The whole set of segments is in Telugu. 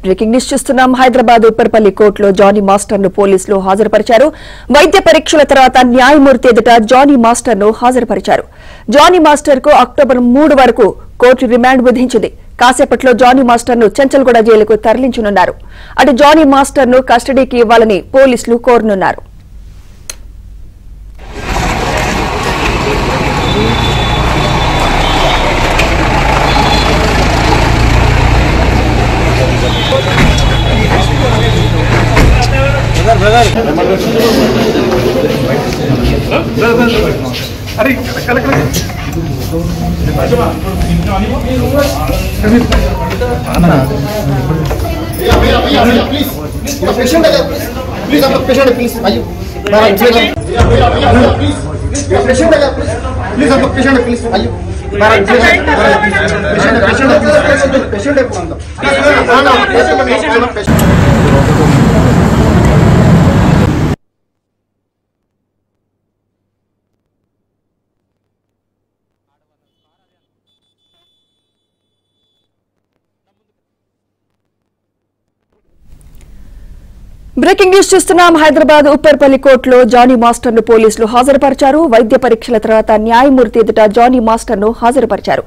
బ్రేకింగ్ న్యూస్ చూస్తున్నాం. హైదరాబాద్ ఉప్పర్పల్లి కోర్టులో జానీ మాస్టర్ ను పోలీసులు హాజరుపరిచారు. వైద్య పరీక్షల తర్వాత న్యాయమూర్తి ఎదుట జానీ మాస్టర్ ను హాజరుపరిచారు. జానీ మాస్టర్ కు అక్టోబర్ 3 వరకు కోర్టు రిమాండ్ విధించింది. కాసేపట్లో జానీ మాస్టర్ ను చెంచల్గూడ జైలుకు తరలించనున్నారు. అటు జానీ మాస్టర్ ను కస్టడీకి ఇవ్వాలని పోలీసులు కోరనున్నారు. अरे कल कल पेशेंट है प्लीज आप पेशेंट प्लीज आइए पेशेंट है प्लीज आप पेशेंट प्लीज आइए पेशेंट బ్రేకింగ్ న్యూస్ చూస్తున్నాం. హైదరాబాద్ ఉప్పర్పల్లి కోర్టులో జానీ మాస్టర్ ను పోలీసులు హాజరుపరిచారు. వైద్య పరీక్షల తర్వాత న్యాయమూర్తి ఎదుట జానీ మాస్టర్ ను హాజరుపరిచారు.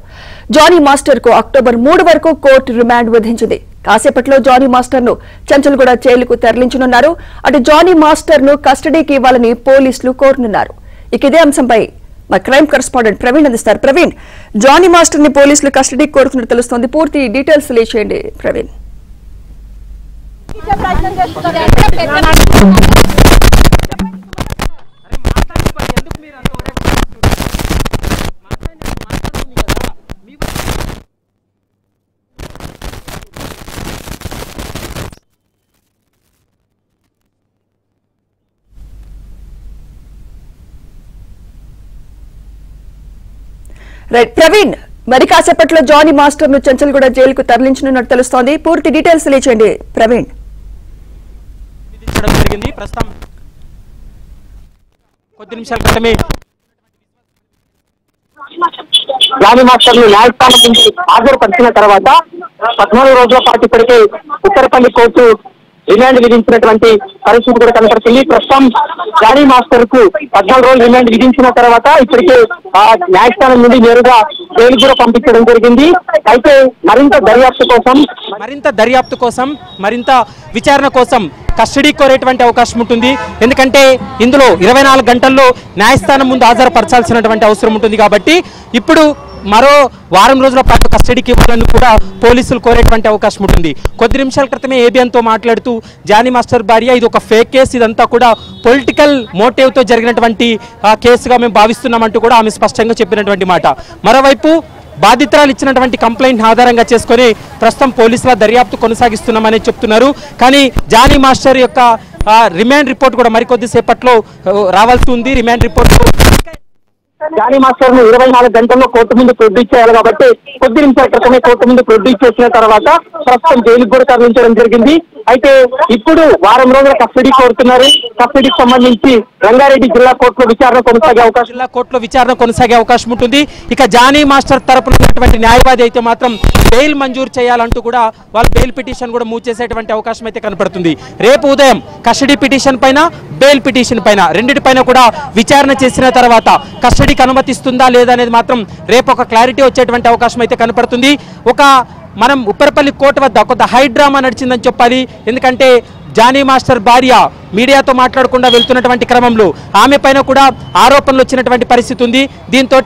జానీ మాస్టర్ కు అక్టోబర్ 3 వరకు కోర్టు రిమాండ్ విధించింది. కాసేపట్లో జానీ మాస్టర్ ను చెంచల్గూడ జైలుకు తరలించనున్నారు. అటు జానీ మాస్టర్ ను కస్టడీకి ఇవ్వాలని పోలీసులు కోరనున్నారు. ఇక ఇదే అంశంపై మా క్రైమ్ కరెస్పాండెంట్ ప్రవీణ్ అందిస్తారు. ప్రవీణ్, జానీ మాస్టర్ ని పోలీసులు కస్టడీకి కోరుతున్నట్టు తెలుస్తోంది. పూర్తి డీటెయిల్స్ తెలియజేయండి ప్రవీణ్. రైట్ ప్రవీణ్, మరి కాసేపట్లో జానీ మాస్టర్ ను చెంచల్గూడ జైలుకు తరలించనున్నట్టు తెలుస్తోంది. పూర్తి డీటెయిల్స్ తెలియజేయండి ప్రవీణ్. ప్రస్తుతం కొద్ది నిమిషాల క్రితమే జానీ మాస్టర్ ను న్యాయస్థానం నుంచి హాజరుపరిచిన తర్వాత 14 రోజుల పాటు ఇప్పటికే ఉత్తరపల్లి కోర్టు రిమాండ్ విధించినటువంటి పరిస్థితి కూడా కనపడుతుంది. ప్రస్తుతం జానీ మాస్టర్ కు 14 రోజులు రిమాండ్ విధించిన తర్వాత ఇప్పటికే న్యాయస్థానం నుండి నేరుగా జైలు కూడా పంపించడం జరిగింది. అయితే మరింత దర్యాప్తు కోసం మరింత విచారణ కోసం కస్టడీ కోరేటువంటి అవకాశం ఉంటుంది. ఎందుకంటే ఇందులో 24 గంటల్లో న్యాయస్థానం ముందు హాజరుపరచాల్సినటువంటి అవసరం ఉంటుంది. కాబట్టి ఇప్పుడు మరో వారం రోజుల పాటు కస్టడీకి ఇవ్వాలని కూడా పోలీసులు కోరేటువంటి అవకాశం ఉంటుంది. కొద్ది నిమిషాల క్రితమే ఏబిఎన్తో మాట్లాడుతూ జానీ మాస్టర్ భార్య ఇది ఒక ఫేక్ కేసు, ఇదంతా కూడా పొలిటికల్ మోటివ్తో జరిగినటువంటి కేసుగా మేము భావిస్తున్నామంటూ కూడా ఆమె స్పష్టంగా చెప్పినటువంటి మాట. మరోవైపు బాధితురాలు ఇచ్చినటువంటి కంప్లైంట్ ఆధారంగా చేసుకుని ప్రస్తుతం పోలీసుల దర్యాప్తు కొనసాగిస్తున్నామని చెప్తున్నారు. కానీ జానీ మాస్టర్ యొక్క రిమాండ్ రిపోర్ట్ కూడా మరికొద్ది సేపట్లో రావాల్సి ఉంది. రిమాండ్ రిపోర్ట్ జానీ మాస్టర్ ను 24 గంటల్లో కోర్టు ముందు ప్రొడ్యూస్ చేయాలి కాబట్టి కొద్ది నిమిషాల క్రితమే కోర్టు ముందు ప్రొడ్యూస్ చేసిన తర్వాత ప్రస్తుతం జైలుకు కూడా తరలించడం జరిగింది. అయితే ఇప్పుడు వారం రోజుల కస్టడీ కోరుతున్నారు. కస్టడీకి సంబంధించి రంగారెడ్డి జిల్లా కోర్టులో విచారణ కొనసాగే అవకాశం ఉంటుంది. ఇక జానీ మాస్టర్ తరపున ఉన్నటువంటి న్యాయవాది అయితే మాత్రం బెయిల్ మంజూరు చేయాలంటూ కూడా వాళ్ళ బెయిల్ పిటిషన్ కూడా మూవ్ చేసేటువంటి అవకాశం అయితే కనపడుతుంది. రేపు ఉదయం కస్టడీ పిటిషన్ పైన బెయిల్ పిటిషన్ పైన రెండింటిపైన కూడా విచారణ చేసిన తర్వాత కస్టడీకి అనుమతిస్తుందా లేదా అనేది మాత్రం రేపు ఒక క్లారిటీ వచ్చేటువంటి అవకాశం అయితే కనపడుతుంది. మనం ఉప్పర్పల్లి కోర్టు వద్ద కొంత హై డ్రామా నడిచిందని చెప్పాలి. ఎందుకంటే జానీ మాస్టర్ భార్య మీడియాతో మాట్లాడకుండా వెళ్తున్నటువంటి క్రమంలో ఆమె పైన కూడా ఆరోపణలు వచ్చినటువంటి పరిస్థితి ఉంది. దీంతో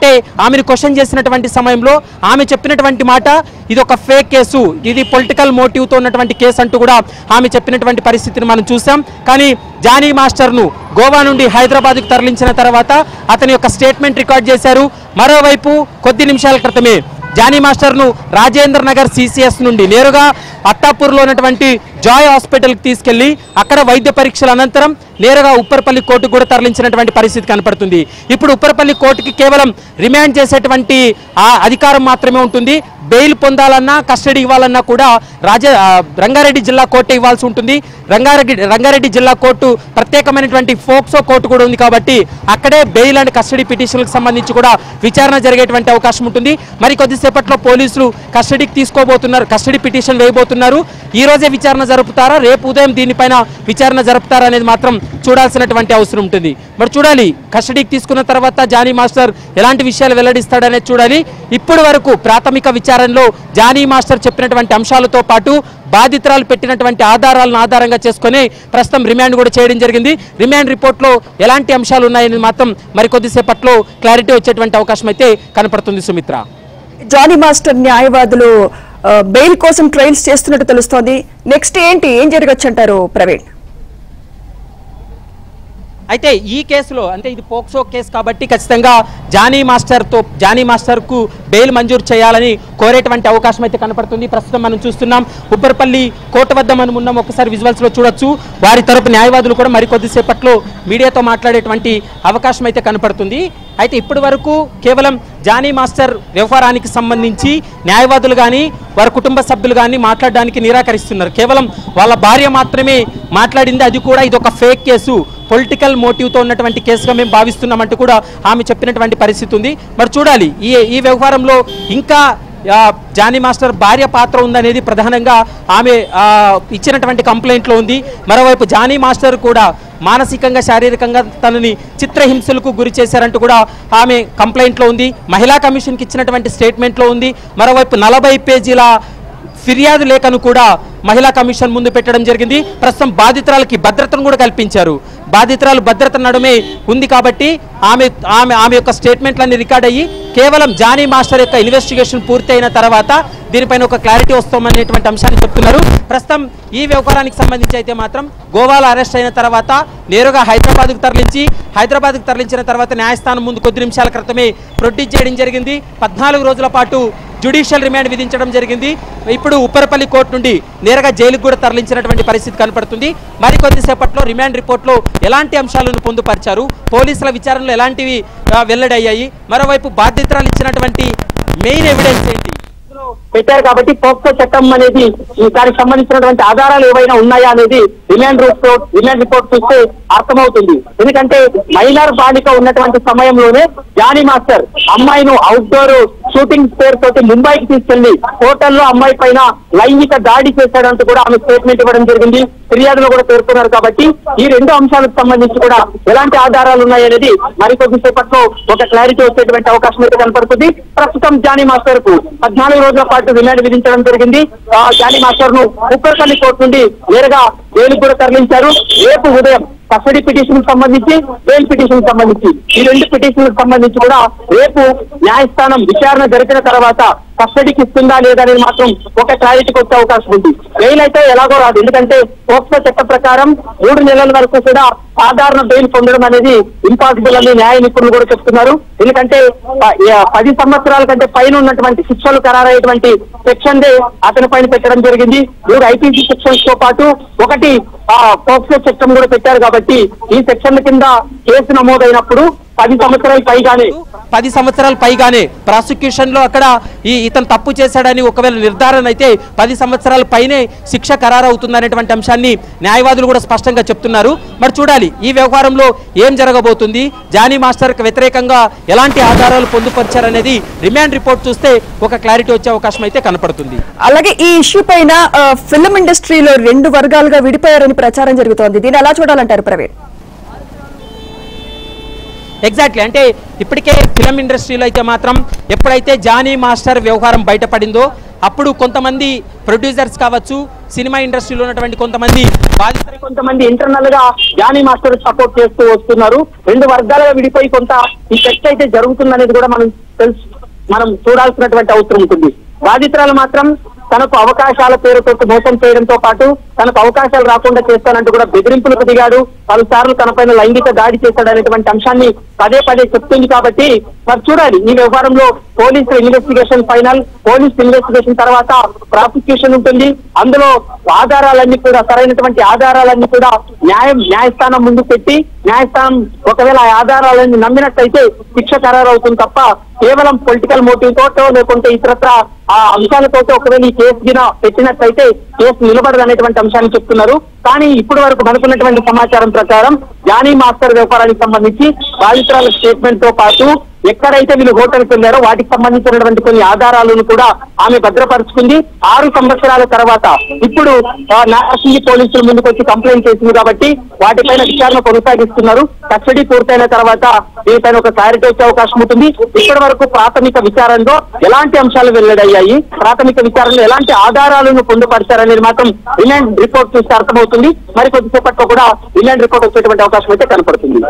ఆమెను క్వశ్చన్ చేసినటువంటి సమయంలో ఆమె చెప్పినటువంటి మాట ఇది ఒక ఫేక్ కేసు, ఇది పొలిటికల్ మోటివ్తో ఉన్నటువంటి కేసు అంటూ కూడా ఆమె చెప్పినటువంటి పరిస్థితిని మనం చూసాం. కానీ జానీ మాస్టర్ను గోవా నుండి హైదరాబాద్కు తరలించిన తర్వాత అతని యొక్క స్టేట్మెంట్ రికార్డ్ చేశారు. మరోవైపు కొద్ది నిమిషాల క్రితమే జానీ మాస్టర్ను రాజేంద్ర నగర్ సిసిఎస్ నుండి నేరుగా అత్తాపూర్లో ఉన్నటువంటి జాయ్ హాస్పిటల్కి తీసుకెళ్లి అక్కడ వైద్య పరీక్షల అనంతరం నేరుగా ఉప్పర్పల్లి కోర్టుకు కూడా తరలించినటువంటి పరిస్థితి కనపడుతుంది. ఇప్పుడు ఉప్పర్పల్లి కోర్టుకి కేవలం రిమాండ్ చేసేటువంటి ఆ అధికారం మాత్రమే ఉంటుంది. బెయిల్ పొందాలన్నా కస్టడీ ఇవ్వాలన్నా కూడా రంగారెడ్డి జిల్లా కోర్టు ఇవ్వాల్సి ఉంటుంది. రంగారెడ్డి జిల్లా కోర్టు ప్రత్యేకమైనటువంటి ఫోక్సో కోర్టు కూడా ఉంది కాబట్టి అక్కడే బెయిల్ అండ్ కస్టడీ పిటిషన్లకు సంబంధించి కూడా విచారణ జరిగేటువంటి అవకాశం ఉంటుంది. మరి కొద్దిసేపట్లో పోలీసులు కస్టడీకి తీసుకోబోతున్నారు, కస్టడీ పిటిషన్ వేయబోతున్నారు. ఈ రోజే విచారణ జరుపుతారా, రేపు ఉదయం దీనిపైన విచారణ జరుపుతారా అనేది మాత్రం చూడాల్సినటువంటి అవసరం ఉంటుంది. మరి చూడాలి, కస్టడీకి తీసుకున్న తర్వాత జానీ మాస్టర్ ఎలాంటి విషయాలు వెల్లడిస్తాడనేది చూడాలి. ఇప్పటి వరకు ప్రాథమిక విచారణలో జానీ మాస్టర్ చెప్పినటువంటి అంశాలతో పాటు బాధితురాలు పెట్టినటువంటి ఆధారాలను ఆధారంగా చేసుకుని ప్రస్తుతం రిమాండ్ కూడా చేయడం జరిగింది. రిమాండ్ రిపోర్ట్లో ఎలాంటి అంశాలు ఉన్నాయని మాత్రం మరి కొద్దిసేపట్లో క్లారిటీ వచ్చేటువంటి అవకాశం అయితే కనపడుతుంది. సుమిత్ర, జానీ మాస్టర్ న్యాయవాదులు బెయిల్ కోసం ట్రయల్స్ చేస్తున్నట్టు తెలుస్తోంది. నెక్స్ట్ ఏం జరగచ్చు అంటారు ప్రవీణ్? అయితే ఈ కేసులో అంటే ఇది పోక్సో కేసు కాబట్టి ఖచ్చితంగా జానీ మాస్టర్కు బెయిల్ మంజూరు చేయాలని కోరేటువంటి అవకాశం అయితే కనపడుతుంది. ప్రస్తుతం మనం చూస్తున్నాం ఉప్పర్పల్లి కోర్టు వద్ద మనం ఉన్నాం. ఒకసారి విజువల్స్లో చూడొచ్చు. వారి తరపు న్యాయవాదులు కూడా మరికొద్దిసేపట్లో మీడియాతో మాట్లాడేటువంటి అవకాశం అయితే కనపడుతుంది. అయితే ఇప్పటి వరకు కేవలం జానీ మాస్టర్ వ్యవహారానికి సంబంధించి న్యాయవాదులు కానీ వారి కుటుంబ సభ్యులు కానీ మాట్లాడడానికి నిరాకరిస్తున్నారు. కేవలం వాళ్ళ భార్య మాత్రమే మాట్లాడింది. అది కూడా ఇది ఒక ఫేక్ కేసు, పొలిటికల్ మోటివ్తో ఉన్నటువంటి కేసుగా మేము భావిస్తున్నామంటూ కూడా ఆమె చెప్పినటువంటి పరిస్థితి ఉంది. మరి చూడాలి ఈ వ్యవహారంలో ఇంకా జానీ మాస్టర్ భార్య పాత్ర ఉందనేది ప్రధానంగా ఆమె ఇచ్చినటువంటి కంప్లైంట్లో ఉంది. మరోవైపు జానీ మాస్టర్ కూడా మానసికంగా శారీరకంగా తనని చిత్రహింసలకు గురి చేశారంటూ కూడా ఆమె కంప్లైంట్లో ఉంది. మహిళా కమిషన్కి ఇచ్చినటువంటి స్టేట్మెంట్లో ఉంది. మరోవైపు 40 పేజీల ఫిర్యాదు లేఖను కూడా మహిళా కమిషన్ ముందు పెట్టడం జరిగింది. ప్రస్తుతం బాధితురాలకి భద్రతను కూడా కల్పించారు. బాధితురాలు భద్రత నడుమే ఉంది కాబట్టి ఆమె యొక్క స్టేట్మెంట్లన్నీ రికార్డ్ అయ్యి కేవలం జానీ మాస్టర్ యొక్క ఇన్వెస్టిగేషన్ పూర్తి అయిన తర్వాత దీనిపైన ఒక క్లారిటీ వస్తామనేటువంటి అంశాన్ని చెప్తున్నారు. ప్రస్తుతం ఈ వ్యవహారానికి సంబంధించి అయితే మాత్రం గోవాలో అరెస్ట్ అయిన తర్వాత నేరుగా హైదరాబాద్కు తరలించిన తర్వాత న్యాయస్థానం ముందు కొద్ది నిమిషాల క్రితమే ప్రొడ్యూస్ చేయడం జరిగింది. 14 రోజుల పాటు జ్యుడిషియల్ రిమాండ్ విధించడం జరిగింది. ఇప్పుడు ఉప్పరపల్లి కోర్టు నుండి నేరుగా జైలుకు కూడా తరలించినటువంటి పరిస్థితి కనపడుతుంది. మరికొద్దిసేపట్లో రిమాండ్ రిపోర్ట్లో ఎలాంటి అంశాలను పొందుపరిచారు, పోలీసుల విచారణలో ఎలాంటివి వెల్లడయ్యాయి, మరోవైపు బాధితురాలు ఇచ్చినటువంటి మెయిన్ ఎవిడెన్స్ ఏంటి పెట్టారు కాబట్టి పోక్సో చట్టం అనేది దానికి సంబంధించినటువంటి ఆధారాలు ఏవైనా ఉన్నాయా అనేది రిమాండ్ రిపోర్ట్ చూస్తే అర్థమవుతుంది. ఎందుకంటే మైనర్ బాలిక ఉన్నటువంటి సమయంలోనే జానీ మాస్టర్ అమ్మాయిను అవుట్డోర్ షూటింగ్ పేరుతోటి ముంబైకి తీసుకెళ్లి హోటల్లో అమ్మాయి పైన లైంగిక దాడి చేశాడంటూ కూడా ఆమె స్టేట్మెంట్ ఇవ్వడం జరిగింది. ఫిర్యాదులో కూడా పేర్కొన్నారు. కాబట్టి ఈ 2 అంశాలకు సంబంధించి కూడా ఎలాంటి ఆధారాలు ఉన్నాయనేది మరికొద్దిసేపట్లో ఒక క్లారిటీ వచ్చేటువంటి అవకాశం అయితే కనపడుతుంది. ప్రస్తుతం జానీ మాస్టర్ కు 14 రోజుల పాటు రిమాండ్ విధించడం జరిగింది. జానీ మాస్టర్ ను ఉప్పర్పల్లి కోర్టు నుండి నేరుగా జైలుకు కూడా తరలించారు. రేపు ఉదయం కస్టడీ పిటిషన్ సంబంధించి, బెయిల్ పిటిషన్ సంబంధించి ఈ 2 పిటిషన్లకు సంబంధించి కూడా రేపు న్యాయస్థానం విచారణ జరిపిన తర్వాత కస్టడీకి ఇస్తుందా లేదా అనేది మాత్రం ఒక క్లారిటీకి వచ్చే అవకాశం ఉంది. బెయిల్ అయితే ఎలాగో రాదు. ఎందుకంటే పోక్సో చట్ట ప్రకారం 3 నెలల వరకు కూడా సాధారణ బెయిల్ పొందడం అనేది ఇంపాసిబుల్ అని న్యాయ నిపుణులు కూడా చెప్తున్నారు. ఎందుకంటే 10 సంవత్సరాల కంటే పైన ఉన్నటువంటి శిక్షలు ఖరారయ్యేటువంటి సెక్షన్ అతని పైన పెట్టడం జరిగింది. 3 ఐపీసీ సెక్షన్స్ తో పాటు ఒకటి పోక్సో చట్టం కూడా పెట్టారు. కాబట్టి ఈ సెక్షన్ల కింద కేసు నమోదైనప్పుడు 10 సంవత్సరాలు పైగానే ప్రాసిక్యూషన్ లో అక్కడ ఇతను తప్పు చేశాడని ఒకవేళ నిర్ధారణ అయితే 10 సంవత్సరాల పైనే శిక్ష ఖరారవుతుందనేటువంటి అంశాన్ని న్యాయవాదులు కూడా స్పష్టంగా చెప్తున్నారు. మరి చూడాలి ఈ వ్యవహారంలో ఏం జరగబోతుంది, జానీ మాస్టర్ కు వ్యతిరేకంగా ఎలాంటి ఆధారాలు పొందుపరిచారనేది రిమాండ్ రిపోర్ట్ చూస్తే ఒక క్లారిటీ వచ్చే అవకాశం అయితే కనపడుతుంది. అలాగే ఈ ఇష్యూ పైన ఫిల్మ్ ఇండస్ట్రీలో 2 వర్గాలుగా విడిపోయారని ప్రచారం జరుగుతోంది. దీన్ని ఎలా చూడాలంటారు ప్రవీణ్? ఎగ్జాక్ట్లీ, అంటే ఇప్పటికే ఫిల్మ్ ఇండస్ట్రీలో అయితే మాత్రం ఎప్పుడైతే జానీ మాస్టర్ వ్యవహారం బయటపడిందో అప్పుడు కొంతమంది ప్రొడ్యూసర్స్ కావచ్చు, సినిమా ఇండస్ట్రీలో ఉన్నటువంటి కొంతమంది ఇంటర్నల్ గా జానీ మాస్టర్ సపోర్ట్ చేస్తూ వస్తున్నారు. 2 వర్గాలుగా విడిపోయి కొంత ఈ చర్చ అయితే జరుగుతుందనేది కూడా మనం చూడాల్సినటువంటి అవసరం ఉంటుంది. బాధితురాలు మాత్రం తనకు అవకాశాల పేరుతో మోసం చేయడంతో పాటు తనకు అవకాశాలు రాకుండా చేస్తానంటూ కూడా బెదిరింపులకు దిగాడు, పలుసార్లు తనపైన లైంగిక దాడి చేశాడనేటువంటి అంశాన్ని పదే పదే చెప్తుంది. కాబట్టి మరి చూడాలి ఈ వ్యవహారంలో police investigation final, police investigation తర్వాత ప్రాసిక్యూషన్ ఉంటుంది. అందులో ఆధారాలన్నీ కూడా సరైనటువంటి ఆధారాలన్నీ కూడా న్యాయస్థానం ముందు పెట్టి న్యాయస్థానం ఒకవేళ ఆ ఆధారాలన్నీ నమ్మినట్టయితే శిక్ష ఖరారవుతుంది తప్ప కేవలం పొలిటికల్ మోటివ్ తోటో లేకుంటే ఇతరత్ర ఆ అంశాలతోటో ఒకవేళ ఈ కేసు గిన పెట్టినట్లయితే కేసు నిలబడదనేటువంటి అంశాన్ని చెప్తున్నారు. కానీ ఇప్పటి వరకు మనకున్నటువంటి సమాచారం ప్రకారం జానీ మాస్టర్ వ్యవహారానికి సంబంధించి బాధితురాల స్టేట్మెంట్ తో పాటు ఎక్కడైతే వీళ్ళు హోటల్కి వెళ్ళారో వాటికి సంబంధించినటువంటి కొన్ని ఆధారాలను కూడా ఆమె భద్రపరుచుకుంది. 6 సంవత్సరాల తర్వాత ఇప్పుడు నార్సింగి పోలీసుల ముందుకు వచ్చి కంప్లైంట్ చేసింది కాబట్టి వాటిపైన విచారణ కొనసాగిస్తున్నారు. కస్టడీ పూర్తయిన తర్వాత దీనిపైన ఒక క్లారిటీ వచ్చే అవకాశం ఉంటుంది. ఇప్పటి వరకు ప్రాథమిక విచారణలో ఎలాంటి అంశాలు వెల్లడయ్యాయి, ప్రాథమిక విచారణలో ఎలాంటి ఆధారాలను పొందుపరిచారనేది మాత్రం రిమాండ్ రిపోర్ట్ చూస్తే అర్థమవుతుంది. మరి కొద్దిసేపట్లో కూడా రిమాండ్ రిపోర్ట్ వచ్చేటువంటి అవకాశం అయితే కనపడుతుంది.